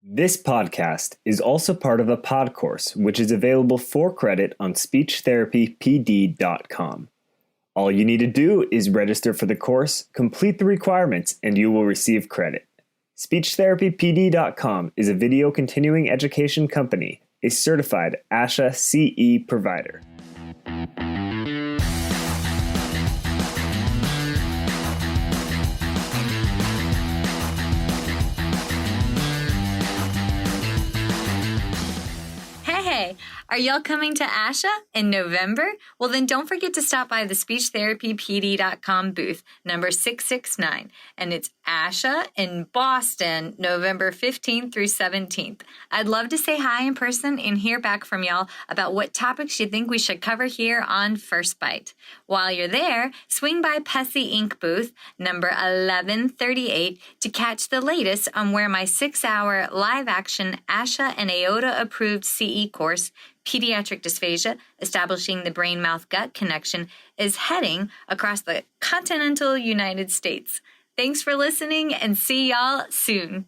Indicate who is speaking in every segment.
Speaker 1: This podcast is also part of a pod course, which is available for credit on speechtherapypd.com. All you need to do is register for the course, complete the requirements, and you will receive credit. Speechtherapypd.com is a video continuing education company, a certified ASHA CE provider.
Speaker 2: Hey, are y'all coming to ASHA in November? Well, then don't forget to stop by the speechtherapypd.com booth, number 669. And it's ASHA in Boston, November 15th through 17th. I'd love to say hi in person and hear back from y'all about what topics you think we should cover here on First Bite. While you're there, swing by Pessy Inc. booth, number 1138, to catch the latest on where my 6-hour live-action ASHA and AOTA approved CE course, Pediatric Dysphagia, Establishing the Brain-Mouth-Gut Connection, is heading across the continental United States. Thanks for listening and see y'all soon.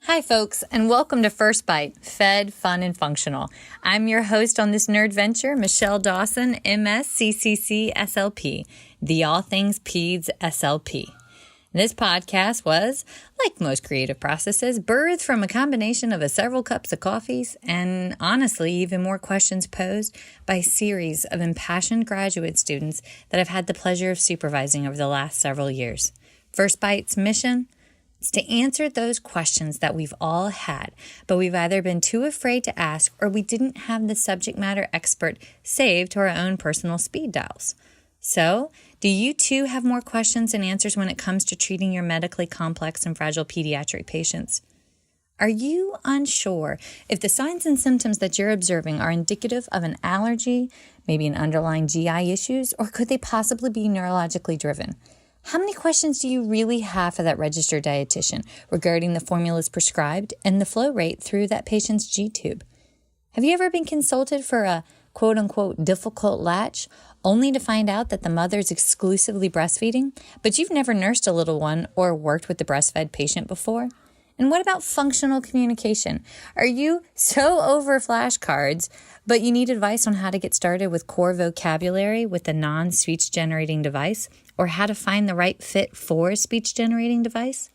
Speaker 2: Hi, folks, and welcome to First Bite, Fed, Fun, and Functional. I'm your host on this nerd venture, Michelle Dawson, MS, CCC, SLP, the All Things Peds SLP. This podcast was, like most creative processes, birthed from a combination of several cups of coffees and, honestly, even more questions posed by a series of impassioned graduate students that I've had the pleasure of supervising over the last several years. First Bite's mission is to answer those questions that we've all had, but we've either been too afraid to ask or we didn't have the subject matter expert saved to our own personal speed dials. So, do you too have more questions and answers when it comes to treating your medically complex and fragile pediatric patients? Are you unsure if the signs and symptoms that you're observing are indicative of an allergy, maybe an underlying GI issues, or could they possibly be neurologically driven? How many questions do you really have for that registered dietitian regarding the formulas prescribed and the flow rate through that patient's G-tube? Have you ever been consulted for a quote-unquote difficult latch, only to find out that the mother's exclusively breastfeeding, but you've never nursed a little one or worked with the breastfed patient before? And what about functional communication? Are you so over flashcards, but you need advice on how to get started with core vocabulary with a non-speech generating device, or how to find the right fit for a speech generating device?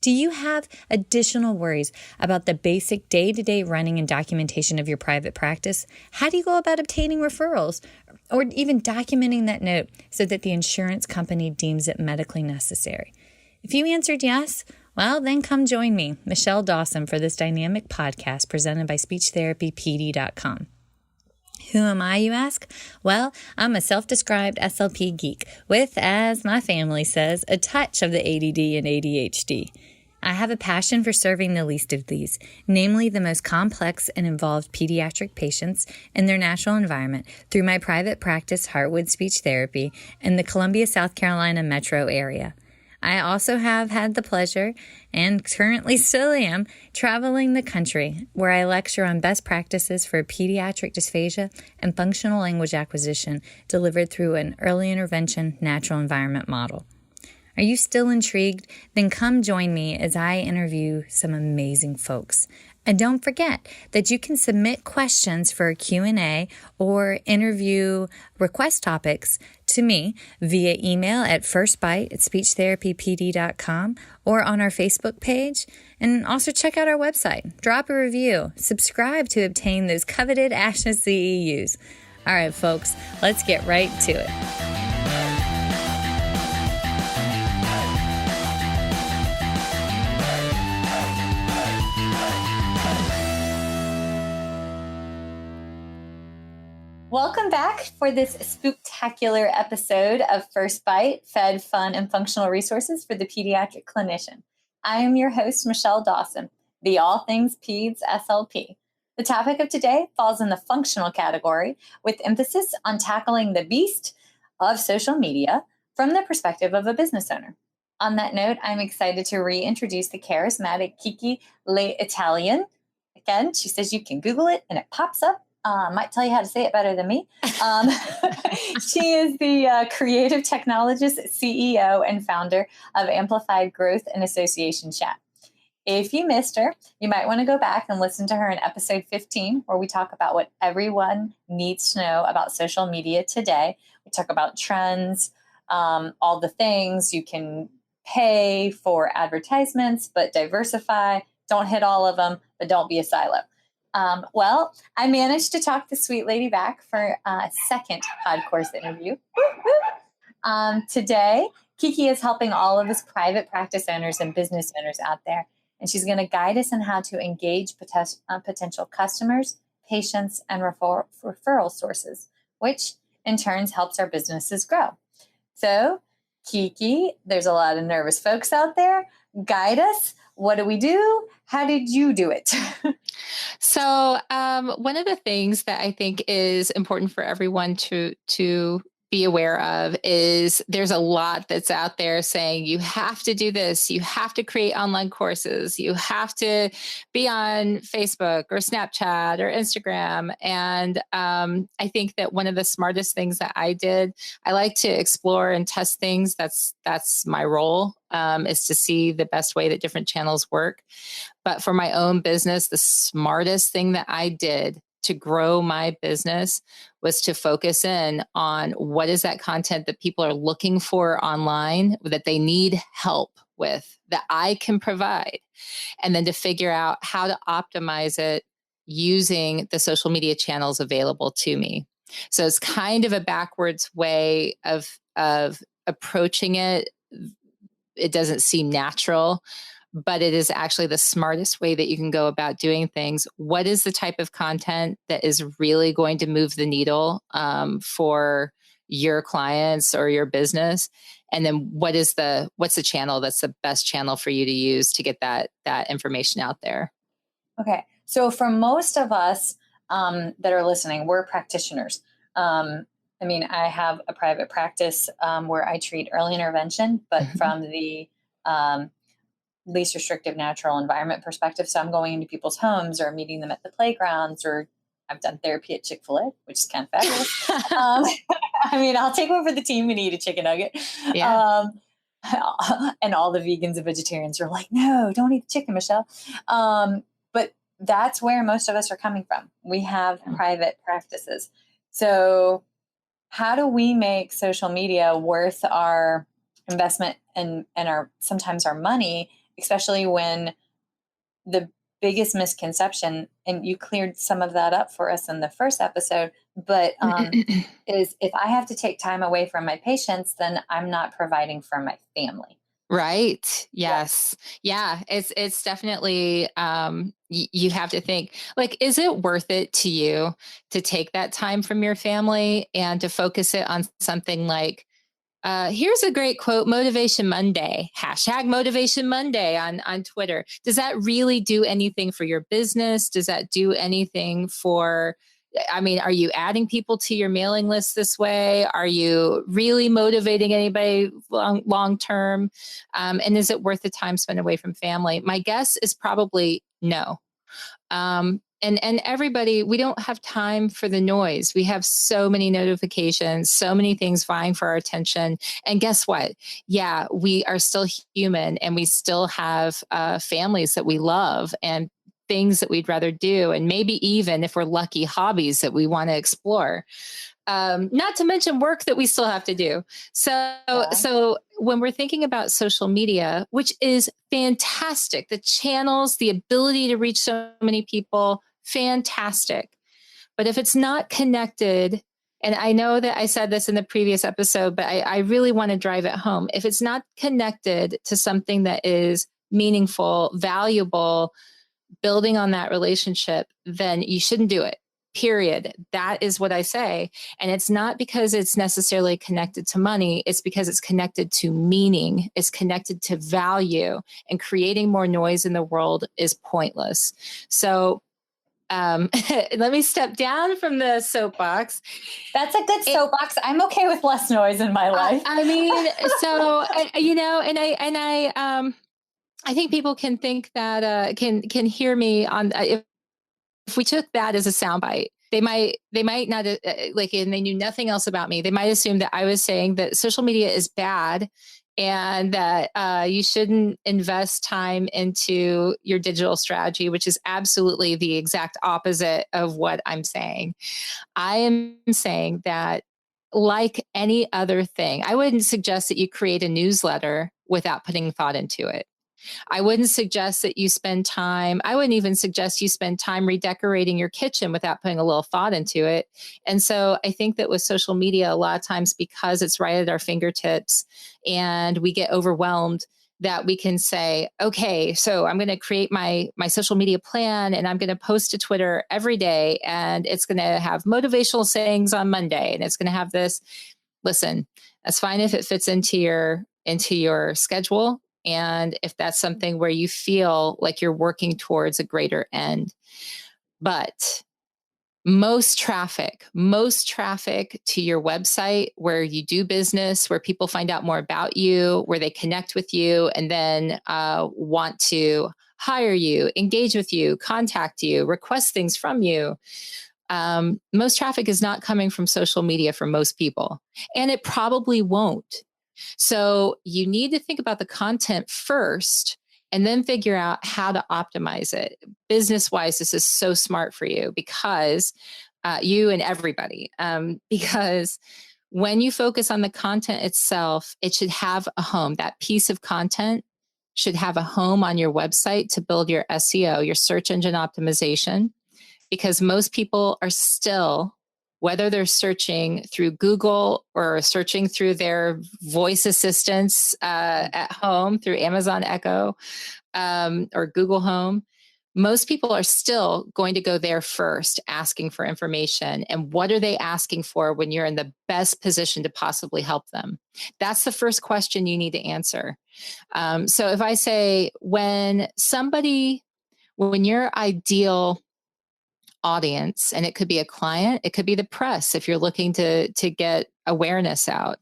Speaker 2: Do you have additional worries about the basic day-to-day running and documentation of your private practice? How do you go about obtaining referrals or even documenting that note so that the insurance company deems it medically necessary? If you answered yes, well, then come join me, Michelle Dawson, for this dynamic podcast presented by SpeechTherapyPD.com. Who am I, you ask? Well, I'm a self-described SLP geek with, as my family says, a touch of the ADD and ADHD. I have a passion for serving the least of these, namely the most complex and involved pediatric patients in their natural environment through my private practice, Heartwood Speech Therapy, in the Columbia, South Carolina metro area. I also have had the pleasure, and currently still am, traveling the country where I lecture on best practices for pediatric dysphagia and functional language acquisition delivered through an early intervention natural environment model. Are you still intrigued? Then come join me as I interview some amazing folks. And don't forget that you can submit questions for a Q&A or interview request topics to me via email at firstbite@speechtherapypd.com or on our Facebook page. And also check out our website. Drop a review. Subscribe to obtain those coveted ASHA CEUs. All right, folks, let's get right to it. Welcome back for this spooktacular episode of First Bite, Fed, Fun, and Functional Resources for the Pediatric Clinician. I am your host, Michelle Dawson, the All Things Peds SLP. The topic of today falls in the functional category with emphasis on tackling the beast of social media from the perspective of a business owner. On that note, I'm excited to reintroduce the charismatic KiKi L'Italian. Again, she says you can Google it and it pops up. Might tell you how to say it better than me. She is the creative technologist, CEO, and founder of Amplified Growth and Association Chat. if you missed her, you might want to go back and listen to her in episode 15, where we talk about what everyone needs to know about social media today. We talk about trends, all the things you can pay for advertisements, but diversify. Don't hit all of them, but don't be a silo. Well, I managed to talk the sweet lady back for a second pod course interview. Today, KiKi is helping all of us private practice owners and business owners out there, and she's going to guide us on how to engage potential customers, patients, and referral sources, which in turn helps our businesses grow. So, KiKi, there's a lot of nervous folks out there. Guide us. What do we do? How did you do it?
Speaker 3: So one of the things that I think is important for everyone to be aware of is there's a lot that's out there saying you have to do this, you have to create online courses, you have to be on Facebook or Snapchat or Instagram. And I think that one of the smartest things that I did, I like to explore and test things. That's my role, is to see the best way that different channels work. But for my own business, the smartest thing that I did to grow my business was to focus in on what is that content that people are looking for online that they need help with that I can provide, and then to figure out how to optimize it using the social media channels available to me. So it's kind of a backwards way of approaching it. It doesn't seem natural, but it is actually the smartest way that you can go about doing things. What is the type of content that is really going to move the needle for your clients or your business? And then what's the channel that's the best channel for you to use to get that information out there?
Speaker 2: Okay. So for most of us that are listening, we're practitioners. I have a private practice where I treat early intervention, but from the least restrictive natural environment perspective. So I'm going into people's homes or meeting them at the playgrounds, or I've done therapy at Chick-fil-A, which is kind of fabulous. I'll take one for the team and eat a chicken nugget.
Speaker 3: Yeah.
Speaker 2: And all the vegans and vegetarians are like, no, don't eat the chicken, Michelle. But that's where most of us are coming from. We have private practices. So how do we make social media worth our investment and sometimes our money, especially when the biggest misconception, and you cleared some of that up for us in the first episode, but is if I have to take time away from my patients, then I'm not providing for my family.
Speaker 3: Right. Yes. Yeah. It's definitely, you have to think, like, is it worth it to you to take that time from your family and to focus it on something like, here's a great quote, Motivation Monday, #Motivation Monday on Twitter. Does that really do anything for your business? Does that do anything for, are you adding people to your mailing list this way? Are you really motivating anybody long term? And is it worth the time spent away from family? My guess is probably no. And everybody, we don't have time for the noise. We have so many notifications, so many things vying for our attention. And guess what? Yeah, we are still human, and we still have families that we love and things that we'd rather do. And maybe even, if we're lucky, hobbies that we want to explore. Not to mention work that we still have to do. So when we're thinking about social media, which is fantastic, the channels, the ability to reach so many people, fantastic. But if it's not connected, and I know that I said this in the previous episode, but I really want to drive it home. If it's not connected to something that is meaningful, valuable, building on that relationship, then you shouldn't do it. Period. That is what I say. And it's not because it's necessarily connected to money. It's because it's connected to meaning. It's connected to value, and creating more noise in the world is pointless. So let me step down from the soapbox.
Speaker 2: That's a good soapbox. I'm okay with less noise in my life.
Speaker 3: I think people can think that can hear me on if we took that as a soundbite. They might not and they knew nothing else about me. They might assume that I was saying that social media is bad and that you shouldn't invest time into your digital strategy, which is absolutely the exact opposite of what I'm saying. I am saying that, like any other thing, I wouldn't suggest that you create a newsletter without putting thought into it. I wouldn't suggest that you spend time, I wouldn't even suggest you spend time redecorating your kitchen without putting a little thought into it. And so I think that with social media, a lot of times because it's right at our fingertips and we get overwhelmed, that we can say, okay, so I'm going to create my social media plan and I'm going to post to Twitter every day and it's going to have motivational sayings on Monday and it's going to have this. Listen, that's fine if it fits into your schedule and if that's something where you feel like you're working towards a greater end. But most traffic to your website where you do business, where people find out more about you, where they connect with you, and then want to hire you, engage with you, contact you, request things from you. Most traffic is not coming from social media for most people, and it probably won't. So you need to think about the content first and then figure out how to optimize it. Business wise, this is so smart for you because you and everybody, because when you focus on the content itself, it should have a home. That piece of content should have a home on your website to build your SEO, your search engine optimization, because most people are still, whether they're searching through Google or searching through their voice assistants at home through Amazon Echo or Google Home, most people are still going to go there first asking for information. And what are they asking for when you're in the best position to possibly help them? That's the first question you need to answer. So if I say, when your ideal audience, and it could be a client, it could be the press if you're looking to get awareness out,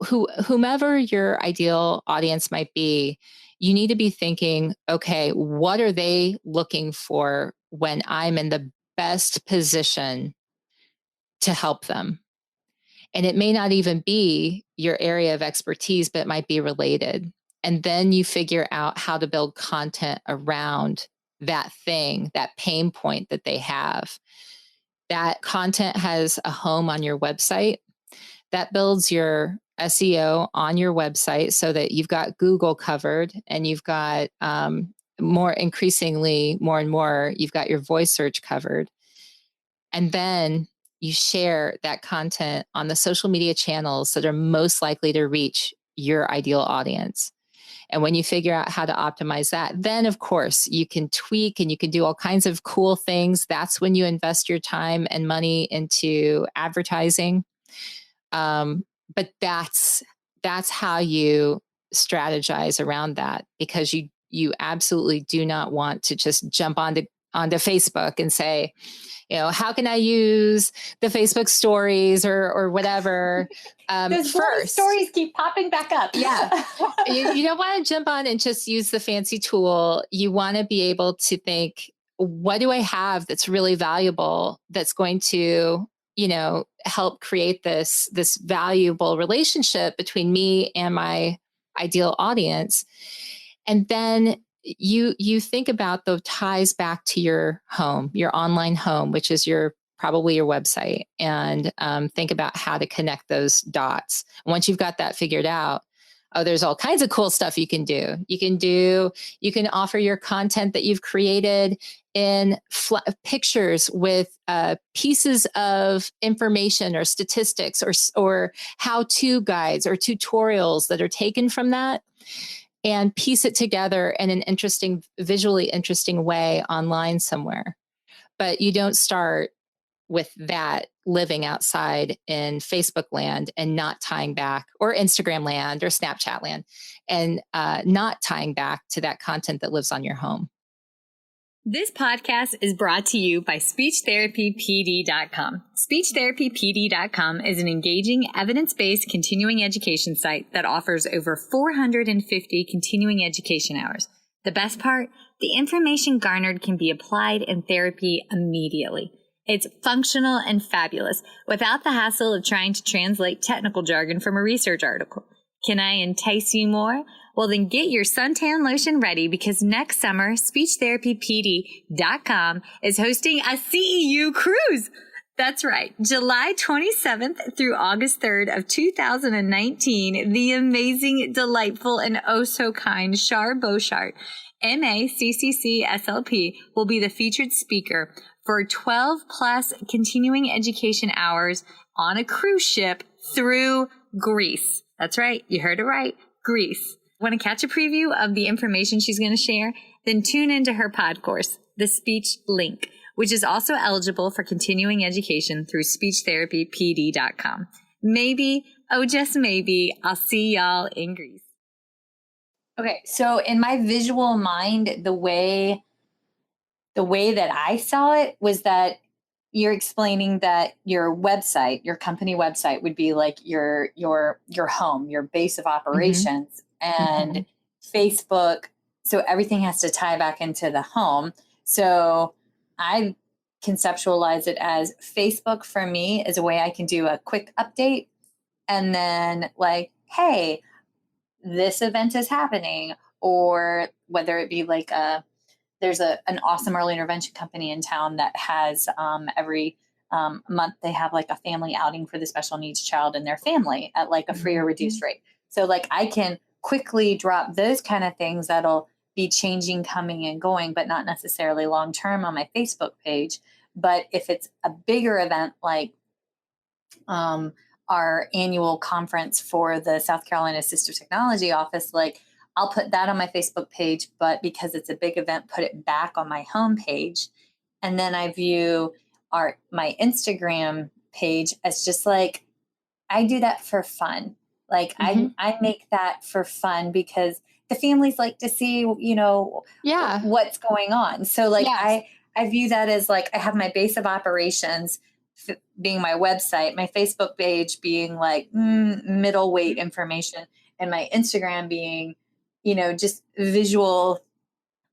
Speaker 3: whomever your ideal audience might be, you need to be thinking, okay, what are they looking for when I'm in the best position to help them? And it may not even be your area of expertise, but it might be related. And then you figure out how to build content around that thing, that pain point that they have. That content has a home on your website. That builds your SEO on your website so that you've got Google covered and you've got more and more, you've got your voice search covered. And then you share that content on the social media channels that are most likely to reach your ideal audience. And when you figure out how to optimize that, then of course you can tweak and you can do all kinds of cool things. That's when you invest your time and money into advertising. But that's how you strategize around that, because you absolutely do not want to just jump onto Facebook and say, how can I use the Facebook stories or whatever?
Speaker 2: Those
Speaker 3: first
Speaker 2: stories keep popping back up.
Speaker 3: Yeah. You don't want to jump on and just use the fancy tool. You want to be able to think, what do I have that's really valuable, that's going to, help create this valuable relationship between me and my ideal audience. And then you think about the ties back to your home, your online home, which is probably your website, and think about how to connect those dots. Once you've got that figured out, there's all kinds of cool stuff you can do. You can offer your content that you've created in pictures with pieces of information or statistics or how-to guides or tutorials that are taken from that, and piece it together in an visually interesting way online somewhere. But you don't start with that living outside in Facebook land and not tying back, or Instagram land or Snapchat land, and not tying back to that content that lives on your home.
Speaker 2: This podcast is brought to you by SpeechTherapyPD.com. SpeechTherapyPD.com is an engaging, evidence-based continuing education site that offers over 450 continuing education hours. The best part? The information garnered can be applied in therapy immediately. It's functional and fabulous without the hassle of trying to translate technical jargon from a research article. Can I entice you more? Well, then get your suntan lotion ready because next summer, SpeechTherapyPD.com is hosting a CEU cruise. That's right. July 27th through August 3rd of 2019, the amazing, delightful, and oh so kind Shar Boshart, MACCC SLP, will be the featured speaker for 12 plus continuing education hours on a cruise ship through Greece. That's right. You heard it right. Greece. Want to catch a preview of the information she's going to share? Then tune into her pod course, The Speech Link, which is also eligible for continuing education through SpeechTherapyPD.com. Maybe, oh just maybe, I'll see y'all in Greece.
Speaker 4: Okay, so in my visual mind, the way that I saw it was that you're explaining that your website, your company website, would be like your home, your base of operations, and Facebook. So everything has to tie back into the home. So I conceptualize it as Facebook for me is a way I can do a quick update, and then like, hey, this event is happening, or whether it be like there's an awesome early intervention company in town that has every month they have like a family outing for the special needs child and their family at like a free or reduced rate. So like I can quickly drop those kind of things that'll be changing, coming and going, but not necessarily long term on my Facebook page. But if it's a bigger event like our annual conference for the South Carolina Assistive Technology Office, like I'll put that on my Facebook page, but because it's a big event, put it back on my home page. And then I view my Instagram page as just like, I do that for fun. Like I make that for fun because the families like to see, what's going on. So like I view that as like, I have my base of operations being my website, my Facebook page being like middleweight information, and my Instagram being, just visual.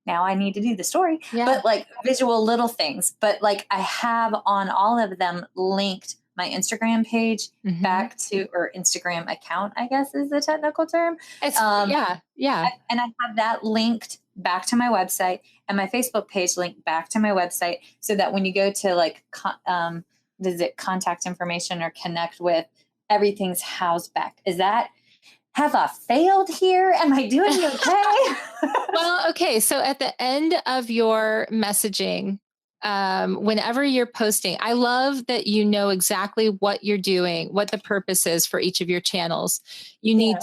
Speaker 4: Now I need to do the story, but like visual little things. But like I have on all of them linked my Instagram page back to, or Instagram account, I guess is the technical term.
Speaker 3: And
Speaker 4: I have that linked back to my website, and my Facebook page linked back to my website, so that when you go to like, visit contact information or connect with, everything's housed back. Have I failed here? Am I doing okay?
Speaker 3: Well, okay. So at the end of your messaging, whenever you're posting, I love that you know exactly what you're doing, what the purpose is for each of your channels. You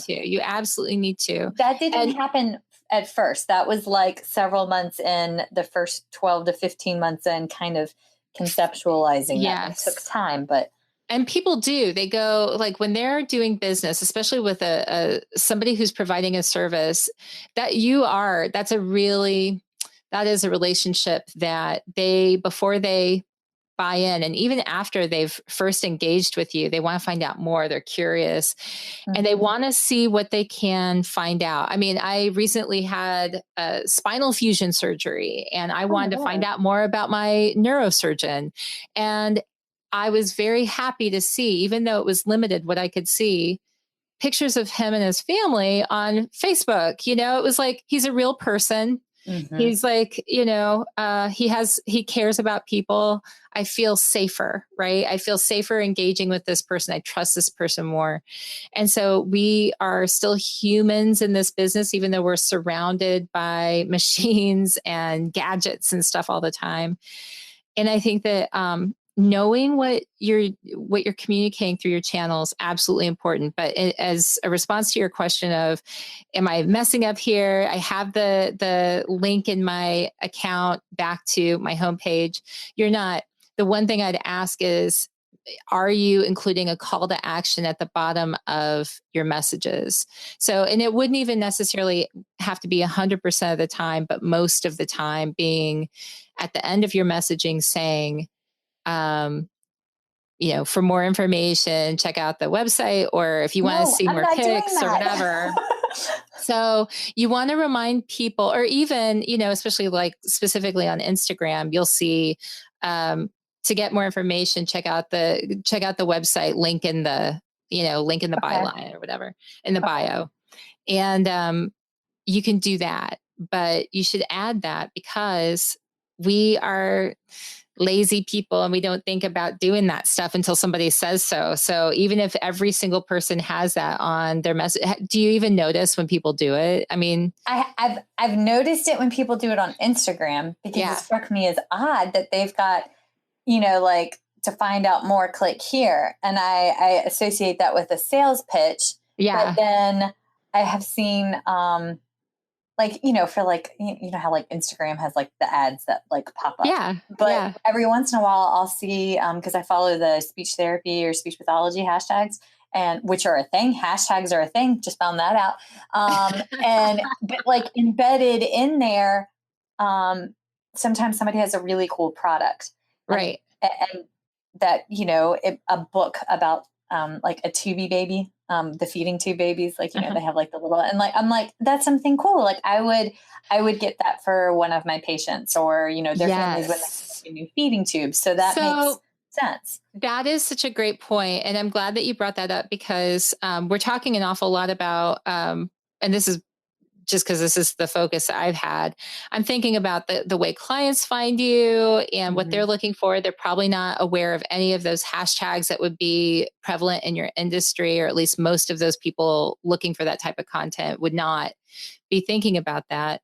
Speaker 3: absolutely need to.
Speaker 4: That didn't happen at first. That was like several months in, the first 12 to 15 months in, kind of conceptualizing that. It took time, but.
Speaker 3: And people do, they go like when they're doing business, especially with somebody who's providing a service that that is a relationship that before they buy in, and even after they've first engaged with you, they want to find out more. They're curious and they want to see what they can find out. I mean, I recently had a spinal fusion surgery, and I wanted to find out more about my neurosurgeon. And I was very happy to see, even though it was limited what I could see, pictures of him and his family on Facebook. It was like, he's a real person. He's like, he cares about people. I feel safer, right? I feel safer engaging with this person. I trust this person more. And so we are still humans in this business, even though we're surrounded by machines and gadgets and stuff all the time. And I think that, knowing what you're communicating through your channels, absolutely important. But as a response to your question of, am I messing up here? I have the link in my account back to my homepage. You're not. The one thing I'd ask is, are you including a call to action at the bottom of your messages? So, and it wouldn't even necessarily have to be 100% of the time, but most of the time being at the end of your messaging saying, for more information, check out the website, or if you want to see more pics or whatever. So you want to remind people, or even, especially like specifically on Instagram, you'll see, to get more information, check out the website link in the link in the byline or whatever in the bio. And you can do that, but you should add that because we are lazy people and we don't think about doing that stuff until somebody says so. So even if every single person has that on their message, do you even notice when people do it? I mean,
Speaker 4: I've noticed it when people do it on Instagram because it struck me as odd that they've got, like to find out more, click here. And I associate that with a sales pitch.
Speaker 3: Yeah.
Speaker 4: But then I have seen, for like, how like Instagram has like the ads that like pop up.
Speaker 3: Yeah.
Speaker 4: But every once in a while I'll see, because I follow the speech therapy or speech pathology hashtags, and which are a thing. Hashtags are a thing. Just found that out. But like embedded in there, sometimes somebody has a really cool product.
Speaker 3: Right.
Speaker 4: And that, a book about like a tubey baby, the feeding tube babies, like, they have like the little, and like, I'm like, that's something cool. Like I would get that for one of my patients or, their families when they get new feeding tubes. So that makes sense.
Speaker 3: That is such a great point. And I'm glad that you brought that up because we're talking an awful lot about, and this is just because this is the focus I've had. I'm thinking about the way clients find you and what they're looking for. They're probably not aware of any of those hashtags that would be prevalent in your industry, or at least most of those people looking for that type of content would not be thinking about that,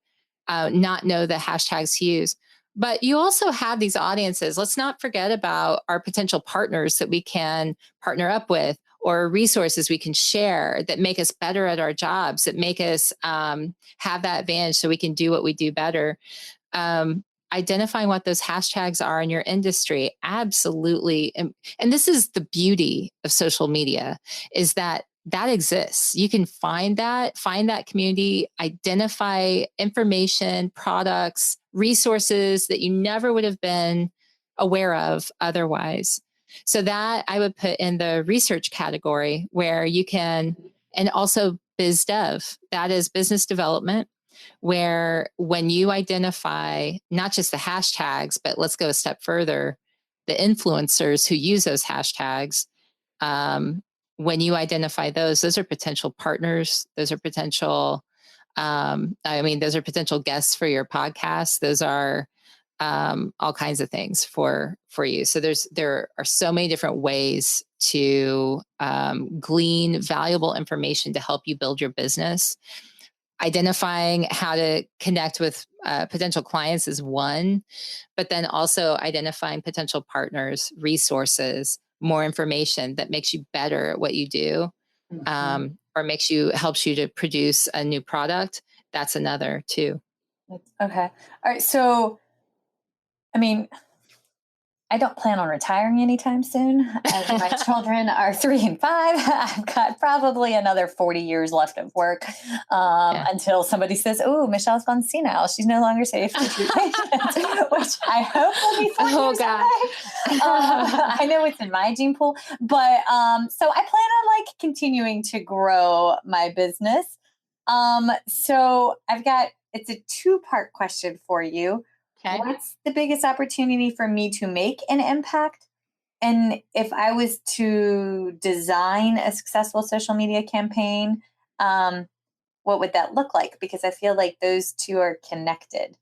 Speaker 3: not know the hashtags to use. But you also have these audiences. Let's not forget about our potential partners that we can partner up with, or resources we can share that make us better at our jobs, that make us have that advantage so we can do what we do better. Identifying what those hashtags are in your industry, absolutely. And this is the beauty of social media, is that exists. You can find that community, identify information, products, resources that you never would have been aware of otherwise. So that I would put in the research category, where you can, and also biz dev, that is business development, where when you identify not just the hashtags, but let's go a step further, the influencers who use those hashtags, when you identify those are potential partners. Those are potential, those are potential guests for your podcast. Those are all kinds of things for you. So there are so many different ways to glean valuable information to help you build your business. Identifying how to connect with potential clients is one, but then also identifying potential partners, resources, more information that makes you better at what you do, or helps you to produce a new product. That's another too.
Speaker 4: Okay. All right. So, I mean, I don't plan on retiring anytime soon. As my children are 3 and 5, I've got probably another 40 years left of work until somebody says, "Oh, Michelle's gone senile. She's no longer safe to treat patients," which I hope will be 4 years away. I know it's in my gene pool, but so I plan on like continuing to grow my business. So it's a 2-part question for you. Okay. What's the biggest opportunity for me to make an impact? And if I was to design a successful social media campaign, what would that look like? Because I feel like those two are connected.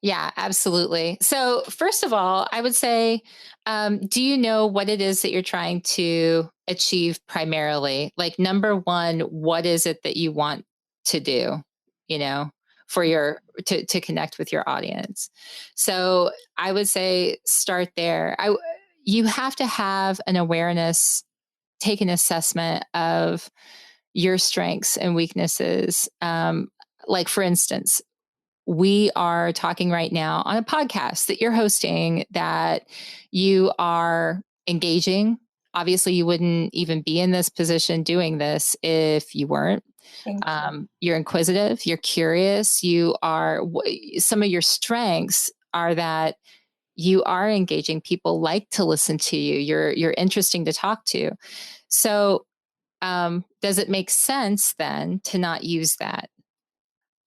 Speaker 3: Yeah, absolutely. So first of all, I would say, do you know what it is that you're trying to achieve primarily? Like, number one, what is it that you want to do, for to connect with your audience? So I would say start there. You have to have an awareness, take an assessment of your strengths and weaknesses. Like, for instance, we are talking right now on a podcast that you're hosting, that you are engaging. Obviously, you wouldn't even be in this position doing this if you weren't. You're inquisitive, you're curious, some of your strengths are that you are engaging. People like to listen to you. You're interesting to talk to. So does it make sense then to not use that?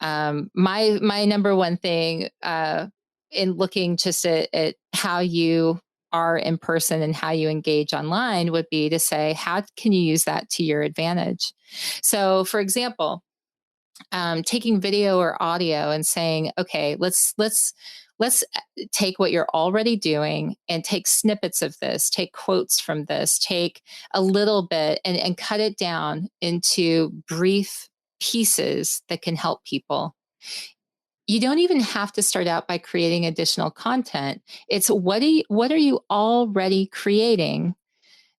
Speaker 3: My number one thing in looking just at how you are in person and how you engage online would be to say, how can you use that to your advantage? So, for example, taking video or audio and saying, okay, let's take what you're already doing and take snippets of this, take quotes from this, take a little bit and cut it down into brief pieces that can help people. You don't even have to start out by creating additional content. It's what are you already creating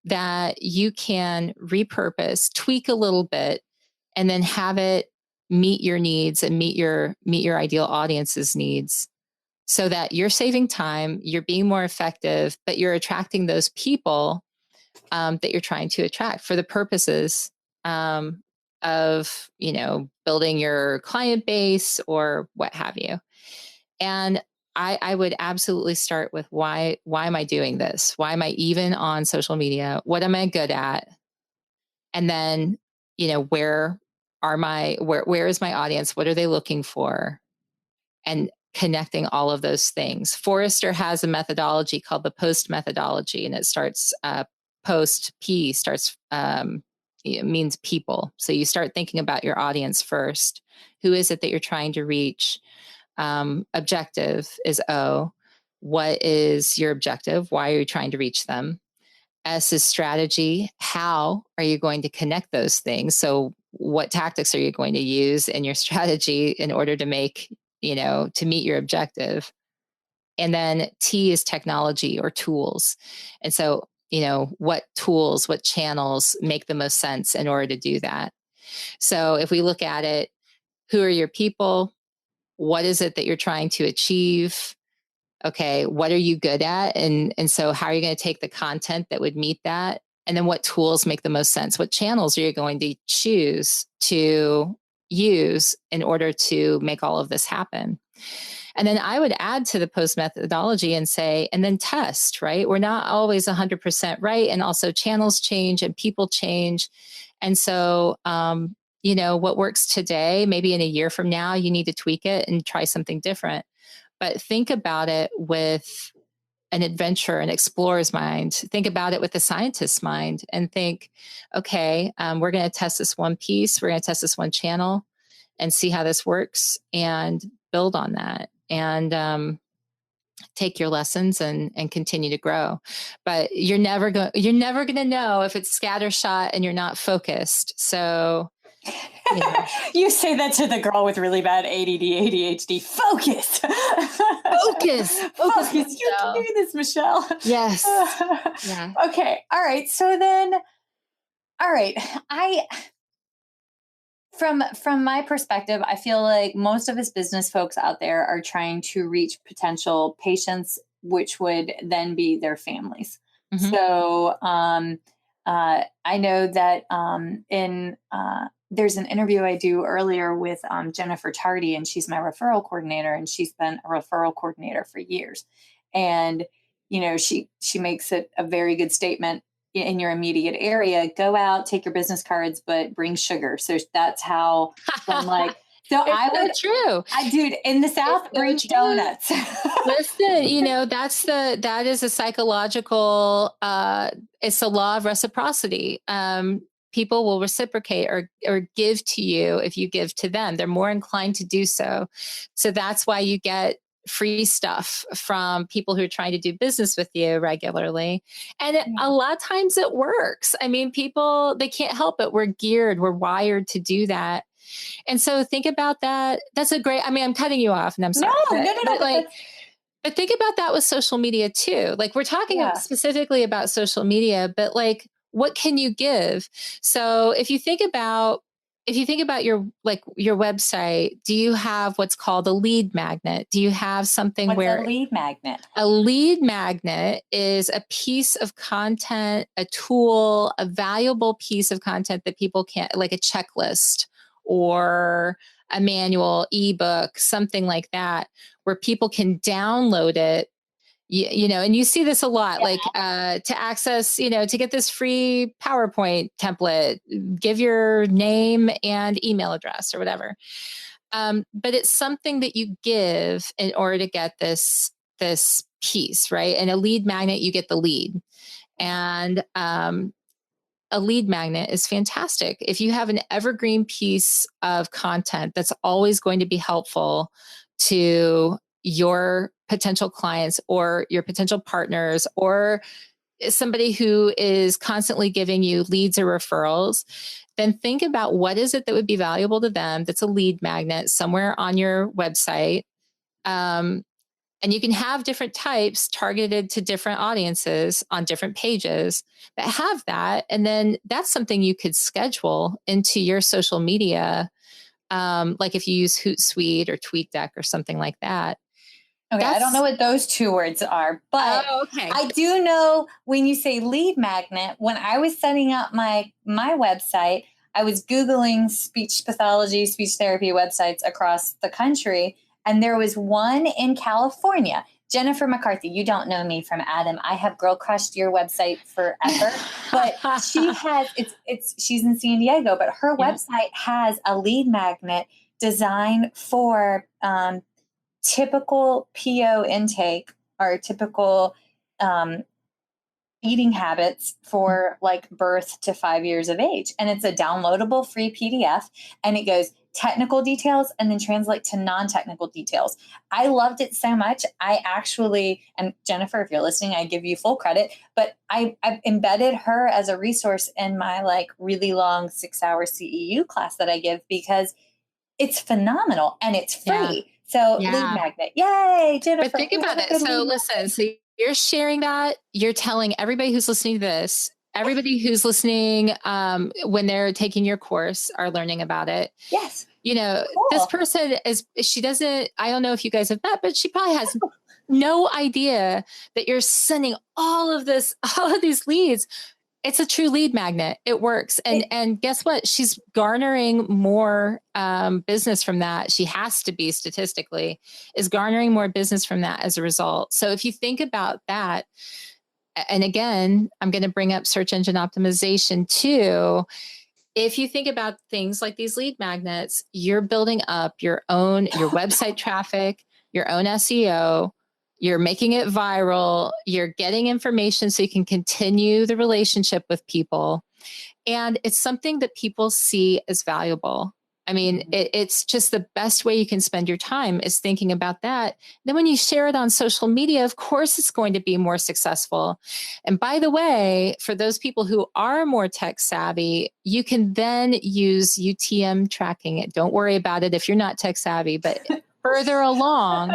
Speaker 3: that you can repurpose, tweak a little bit, and then have it meet your needs and meet your ideal audience's needs, so that you're saving time, you're being more effective, but you're attracting those people that you're trying to attract for the purposes of, building your client base or what have you. And I would absolutely start with why am I doing this? Why am I even on social media? What am I good at? And then, where is my audience? What are they looking for? And connecting all of those things. Forrester has a methodology called the POST methodology, and it starts POST P starts it means people. So you start thinking about your audience first. Who is it that you're trying to reach? Objective is O. What is your objective? Why are you trying to reach them? S is strategy. How are you going to connect those things? So what tactics are you going to use in your strategy in order to make, to meet your objective? And then T is technology or tools. And so, what tools, what channels make the most sense in order to do that? So if we look at it, who are your people? What is it that you're trying to achieve? Okay, what are you good at? And so how are you going to take the content that would meet that? And then what tools make the most sense? What channels are you going to choose to use in order to make all of this happen? And then I would add to the POST methodology and say, and then test, right? We're not always 100% right. And also channels change and people change. And so, what works today, maybe in a year from now, you need to tweak it and try something different. But think about it with an adventurer, an explorer's mind. Think about it with a scientist's mind and think, okay, we're going to test this one piece. We're going to test this one channel and see how this works and build on that and take your lessons and continue to grow. But you're never going to know if it's scattershot and you're not focused. So
Speaker 4: you say that to the girl with really bad ADD, ADHD. Focus. Focus. You can do this, Michelle.
Speaker 3: Yes. Yeah.
Speaker 4: Okay. All right. So then, from my perspective, I feel like most of us business folks out there are trying to reach potential patients, which would then be their families. Mm-hmm. So I know that there's an interview I do earlier with Jennifer Tardy, and she's my referral coordinator, and she's been a referral coordinator for years. And, she makes it a very good statement: in your immediate area, go out, take your business cards, but bring sugar. So that's how
Speaker 3: true.
Speaker 4: Dude, in the South, bring donuts.
Speaker 3: Listen, that is a psychological, it's a law of reciprocity. People will reciprocate or give to you if you give to them. They're more inclined to do so. So that's why you get free stuff from people who are trying to do business with you regularly. And a lot of times it works. I mean, people, they can't help it. We're wired to do that. And so think about that. That's a great, I'm cutting you off and I'm sorry.
Speaker 4: No.
Speaker 3: But think about that with social media too. Like we're talking specifically about social media, but what can you give? So if you think about your website, do you have what's called a lead magnet? Do you have something
Speaker 4: What's a lead magnet?
Speaker 3: A lead magnet is a piece of content, a tool, a valuable piece of content that people can't, like a checklist or a manual, ebook, something like that, where people can download it. And you see this a lot, to access, to get this free PowerPoint template, give your name and email address or whatever. But it's something that you give in order to get this this piece, right? And a lead magnet, you get the lead. And a lead magnet is fantastic. If you have an evergreen piece of content that's always going to be helpful to your potential clients or your potential partners, or somebody who is constantly giving you leads or referrals, then think about what is it that would be valuable to them that's a lead magnet somewhere on your website. And you can have different types targeted to different audiences on different pages that have that. And then that's something you could schedule into your social media. Like if you use Hootsuite or TweetDeck or something like that.
Speaker 4: Okay, I don't know what those two words are, but
Speaker 3: okay.
Speaker 4: I do know when you say lead magnet, when I was setting up my website, I was Googling speech pathology, speech therapy websites across the country, and there was one in California. Jennifer McCarthy, you don't know me from Adam. I have girl crushed your website forever, but she has, she's in San Diego, but her website has a lead magnet designed for typical PO intake or typical eating habits for like birth to 5 years of age. And it's a downloadable free PDF, and it goes technical details and then translate to non-technical details. I loved it so much. I actually, and Jennifer, if you're listening, I give you full credit, but I've embedded her as a resource in my like really long 6-hour CEU class that I give, because it's phenomenal and it's free.
Speaker 3: Yeah.
Speaker 4: So lead magnet, yay, Jennifer.
Speaker 3: But think about it. So listen, so you're sharing that, you're telling everybody who's listening to this, everybody who's listening when they're taking your course are learning about it.
Speaker 4: Yes.
Speaker 3: You know,
Speaker 4: cool.
Speaker 3: This person she doesn't, I don't know if you guys have met, but she probably has no idea that you're sending all of these leads. It's a true lead magnet. It works. And guess what? She's garnering more business from that. She has to be, statistically, is garnering more business from that as a result. So if you think about that, and again, I'm going to bring up search engine optimization too. If you think about things like these lead magnets, you're building up your website traffic, your own SEO. You're making it viral. You're getting information so you can continue the relationship with people. And it's something that people see as valuable. I mean, it's just the best way you can spend your time is thinking about that. Then when you share it on social media, of course, it's going to be more successful. And by the way, for those people who are more tech savvy, you can then use UTM tracking. Don't worry about it if you're not tech savvy, but further along,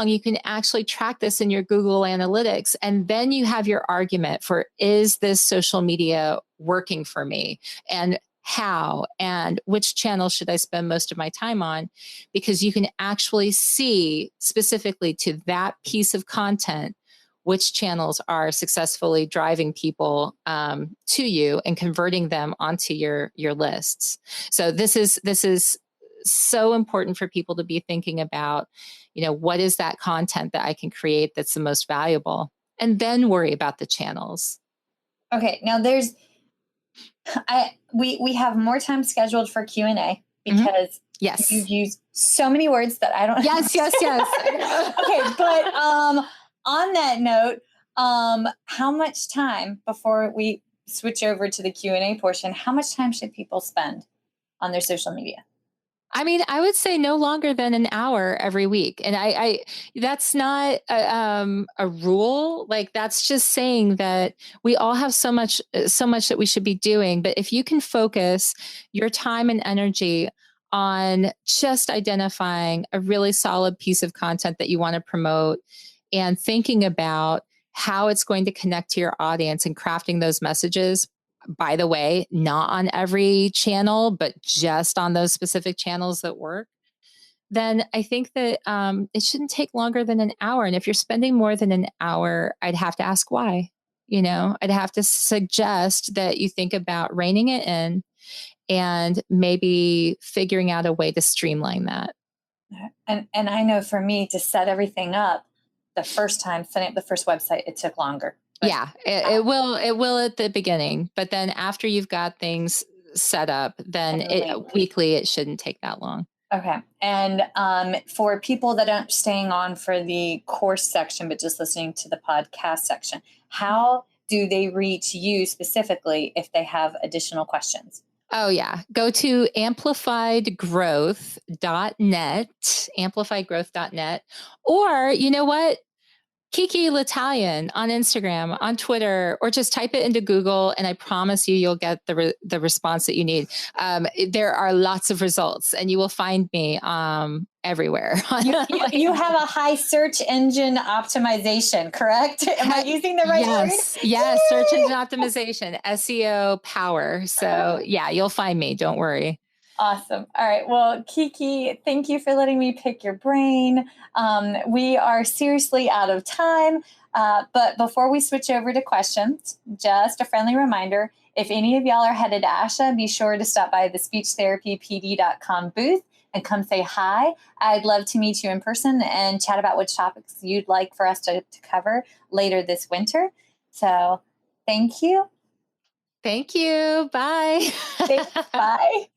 Speaker 3: you can actually track this in your Google Analytics. And then you have your argument for, is this social media working for me? And how? And which channel should I spend most of my time on? Because you can actually see specifically to that piece of content which channels are successfully driving people to you and converting them onto your lists. So this is so important for people to be thinking about, what is that content that I can create that's the most valuable, and then worry about the channels.
Speaker 4: Okay. Now we have more time scheduled for Q&A because
Speaker 3: yes,
Speaker 4: you've used so many words that I don't.
Speaker 3: Yes.
Speaker 4: Okay. But on that note, how much time before we switch over to the Q&A portion, how much time should people spend on their social media?
Speaker 3: I mean, I would say no longer than an hour every week. And I that's not a rule. Like, that's just saying that we all have so much that we should be doing. But if you can focus your time and energy on just identifying a really solid piece of content that you want to promote and thinking about how it's going to connect to your audience and crafting those messages, by the way, not on every channel, but just on those specific channels that work, then I think that it shouldn't take longer than an hour. And if you're spending more than an hour, I'd have to ask why. I'd have to suggest that you think about reining it in and maybe figuring out a way to streamline that.
Speaker 4: And I know for me to set everything up the first time, setting up the first website, it took longer.
Speaker 3: Yeah, it will at the beginning, but then after you've got things set up, then weekly, it shouldn't take that long.
Speaker 4: Okay. And for people that aren't staying on for the course section, but just listening to the podcast section, how do they reach you specifically if they have additional questions?
Speaker 3: Oh, yeah. Go to amplifiedgrowth.net, or you know what? KiKi L'Italian on Instagram, on Twitter, or just type it into Google, and I promise you'll get the response that you need. There are lots of results, and you will find me everywhere.
Speaker 4: You have a high search engine optimization, correct? Am I using the right word?
Speaker 3: Yes, search engine optimization, SEO power. So yeah, you'll find me. Don't worry.
Speaker 4: Awesome. All right. Well, KiKi, thank you for letting me pick your brain. We are seriously out of time. But before we switch over to questions, just a friendly reminder, if any of y'all are headed to ASHA, be sure to stop by the speechtherapypd.com booth and come say hi. I'd love to meet you in person and chat about which topics you'd like for us to cover later this winter. So thank you.
Speaker 3: Thank you. Bye.
Speaker 4: Bye.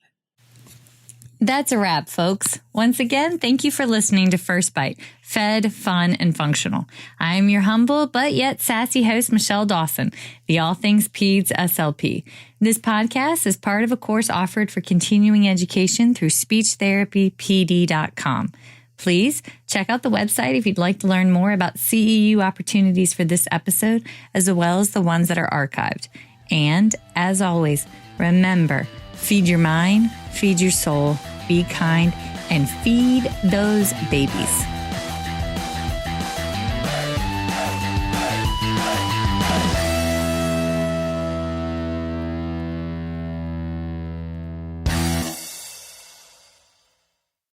Speaker 2: That's a wrap, folks. Once again, thank you for listening to First Bite, fed, fun, and functional. I'm your humble but yet sassy host, Michelle Dawson, the All Things Peds SLP. This podcast is part of a course offered for continuing education through speechtherapypd.com. Please check out the website if you'd like to learn more about CEU opportunities for this episode, as well as the ones that are archived. And as always, remember, feed your mind, feed your soul, be kind, and feed those babies.